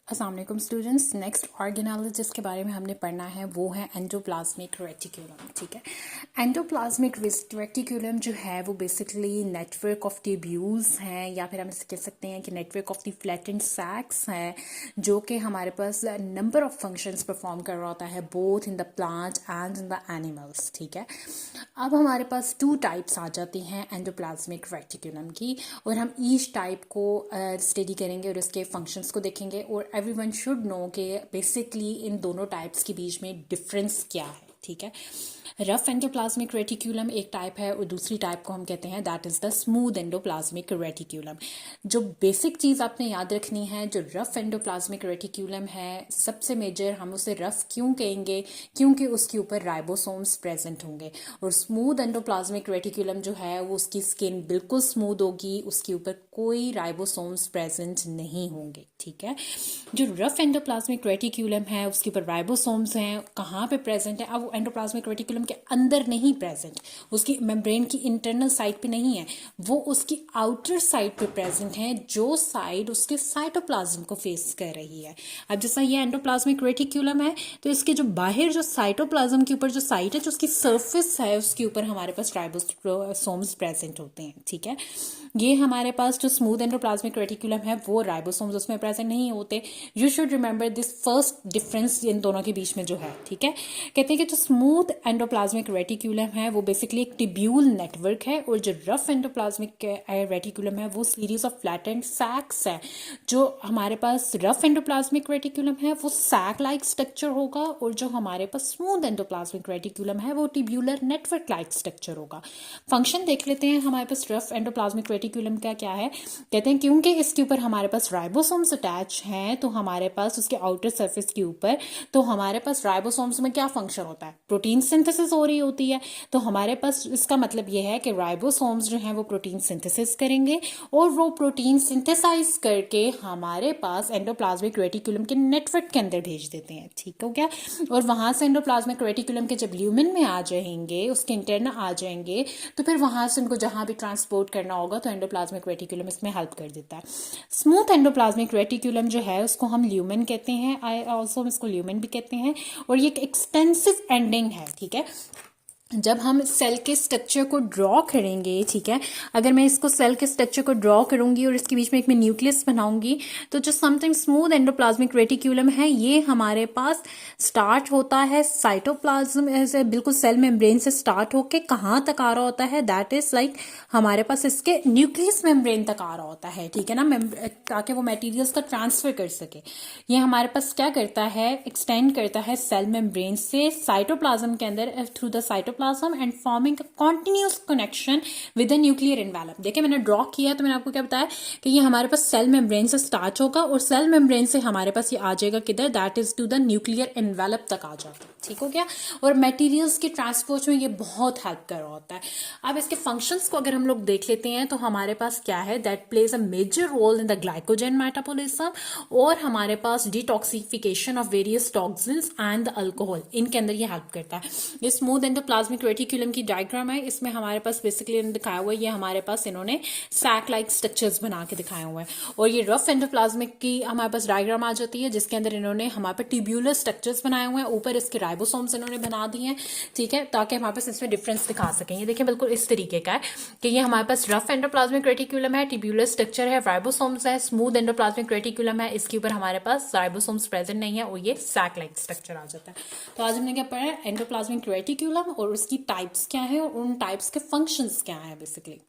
अस्सलाम वालेकुम students. Next organise जिसके बारे में हमने पढ़ना है वो है एंडोप्लाज्मिक रेटिकुलम। ठीक है, एंडोप्लाज्मिक रेटिकुलम जो है वो बेसिकली नेटवर्क ऑफ ट्यूब्यूल्स हैं, या फिर हम इसे कह सकते हैं कि नेटवर्क ऑफ द फ्लैटेंड सैक्स है, जो कि हमारे पास नंबर ऑफ फंक्शंस परफॉर्म कर रहा होता है both in the plant and in the animals. ठीक है, अब हमारे पास टू टाइप्स आ जाती हैं एंडोप्लाज्मिक रेटिकुलम की, और हम ईच टाइप को स्टडी करेंगे और उसके फंक्शंस को देखेंगे, और एवरीवन शुड नो कि बेसिकली इन दोनों टाइप्स के बीच में डिफरेंस क्या है। ठीक है, रफ एंडोप्लाज्मिक रेटिकुलम एक टाइप है और दूसरी टाइप को हम कहते हैं that is the smooth endoplasmic reticulum. जो बेसिक चीज़ आपने याद रखनी है, जो रफ एंडोप्लाज्मिक रेटिकुलम है, सबसे मेजर हम उसे रफ क्यों कहेंगे, क्योंकि उसके ऊपर राइबोसोम्स प्रेजेंट होंगे। और स्मूथ एंडोप्लाज्मिक रेटिकुलम जो है वो उसकी स्किन बिल्कुल स्मूथ होगी, उसके ऊपर कोई राइबोसोम्स प्रेजेंट नहीं होंगे। ठीक है, जो रफ एंडोप्लाज्मिक रेटिकुलम है उसके ऊपर राइबोसोम्स हैं, कहाँ पे प्रेजेंट है? अब वो एंडोप्लाज्मिक रेटिकुलम के अंदर नहीं प्रेजेंट, उसकी मेम्ब्रेन की इंटरनल साइड पे नहीं है, वो उसकी आउटर साइड पे प्रेजेंट है, जो साइड उसके साइटोप्लाज्म को फेस कर रही है। अब जैसा ये एंडोप्लाज्मिक रेटिकुलम है तो इसके जो बाहर जो साइटोप्लाज्म के ऊपर जो साइट है, जो उसकी सर्फेस है, उसके ऊपर हमारे पास राइबोसोम्स प्रेजेंट होते हैं। ठीक है, ये हमारे पास जो स्मूथ एंडोप्लाज्मिक रेटिकुलम है वो राइबोसोम्स उसमें प्रेजेंट नहीं होते। You should remember this first difference in दोनों के बीच में जो है। ठीक है, कहते हैं कि जो स्मूथ एंडोप्लाज्मिक रेटिकुलम है वो बेसिकली एक टिब्यूल नेटवर्क है, और जो रफ एंडोप्लाज्मिक रेटिकुलम है वो सीरीज ऑफ फ्लैटेंड सैक्स है। जो हमारे पास रफ एंडोप्लाज्मिक रेटिकुलम है वो सैक लाइक स्ट्रक्चर होगा, और जो हमारे पास स्मूथ एंडोप्लाज्मिक रेटिकुलम है वो टिब्यूलर नेटवर्क लाइक स्ट्रक्चर होगा। फंक्शन देख लेते हैं हमारे पास रफ एंडोप्लाज्मिक रेटिकुलम का क्या है। कहते हैं क्योंकि इसके ऊपर हमारे पास राइबोसोम्स अटैच हैं, तो हमारे पास उसके आउटर सरफेस के ऊपर, तो हमारे पास राइबोसोम्स में क्या फंक्शन होता है? प्रोटीन सिंथेसिस हो रही होती है। तो हमारे पास इसका मतलब ये है कि राइबोसोम्स जो हैं वो प्रोटीन सिंथेसिस करेंगे, और वो प्रोटीन सिंथेसाइज करके हमारे पास एंडोप्लाज्मिक रेटिकुलम के नेटवर्क के अंदर भेज देते हैं। ठीक हो गया, और वहां से एंडोप्लाज्मिक रेटिकुलम के जब ल्यूमेन में आ जाएंगे, उसके इंटरना आ जाएंगे, तो फिर वहां से उनको जहां भी ट्रांसपोर्ट करना होगा तो एंडोप्लाज्मिक रेटिकुलम इसमें हेल्प कर देता है। स्मूथ एंडोप्लाज्मिक रेटिकुलम जो है उसको हम ल्यूमेन कहते हैं, आई ऑल्सो हम इसको ल्यूमेन भी कहते हैं, और ये एक एक्सटेंसिव एंडिंग है। ठीक है, जब हम सेल के स्ट्रक्चर को ड्रॉ करेंगे, ठीक है, अगर मैं इसको सेल के स्ट्रक्चर को ड्रॉ करूंगी और इसके बीच में एक मैं न्यूक्लियस बनाऊंगी, तो जो समथिंग स्मूथ एंडोप्लाज्मिक रेटिकुलम है ये हमारे पास स्टार्ट होता है साइटोप्लाज्म से, बिल्कुल सेल मेम्ब्रेन से स्टार्ट होके कहाँ तक आ रहा होता है? दैट इज लाइक हमारे पास इसके न्यूक्लियस मेम्ब्रेन तक आ रहा होता है। ठीक है ना, ताकि वो मटेरियल्स का ट्रांसफर कर सके। ये हमारे पास क्या करता है? एक्सटेंड करता है सेल मेम्ब्रेन से साइटोप्लाज्म के अंदर through the cytoplasm and forming a continuous connection with the nuclear envelope. देखिए मैंने ड्रॉ किया तो मैंने आपको क्या बताया कि ये हमारे पास सेल मेम्ब्रेन से स्टार्ट होगा, और सेल मेम्ब्रेन से हमारे पास ये आ जाएगा किधर? That is to the nuclear envelope तक आ जाता है। ठीक हो गया, और मटेरियल्स के ट्रांसपोर्ट में ये बहुत हेल्प कर रहा होता है। अब इसके फंक्शंस को अगर हम लोग देख लेते हैं तो हमारे पास क्या है? That plays a major role in the glycogen metabolism, और हमारे पास detoxification of various toxins and the alcohol, इनके अंदर ये हेल्प करता है। ये स्मूथ एंडोप्लाज्मिक रेटिकुलम की डायग्राम है, इसमें हमारे पास बेसिकली दिखाया हुआ है, ये हमारे पास इन्होंने सैक लाइक स्ट्रक्चर्स बना के दिखाए हुए हैं। और ये रफ एंडोप्लाज्मिक की हमारे पास डायग्राम आ जाती है, जिसके अंदर इन्होंने हमारे पास ट्यूब्यूलर स्ट्रक्चर्स बनाए हुए हैं, ऊपर इसके राइबोसोम्स इन्होंने बना दिए हैं। ठीक है, ताकि हमारे पास इसमें डिफरेंस दिखा सकें। ये देखिए बिल्कुल इस तरीके का है कि ये हमारे पास रफ एंडोप्लाज्मिक रेटिकुलम है, ट्यूब्यूलर स्ट्रक्चर है, राइबोसोम्स है। स्मूथ एंडोप्लाज्मिक रेटिकुलम है, इसके ऊपर हमारे पास राइबोसोम्स प्रेजेंट नहीं है, और ये सैक लाइक स्ट्रक्चर आ जाता है। तो आज हमने क्या पढ़ा? एंडोप्लाज्मिक रेटिकुलम और उसकी टाइप्स क्या है, और उन टाइप्स के फंक्शंस क्या है बेसिकली।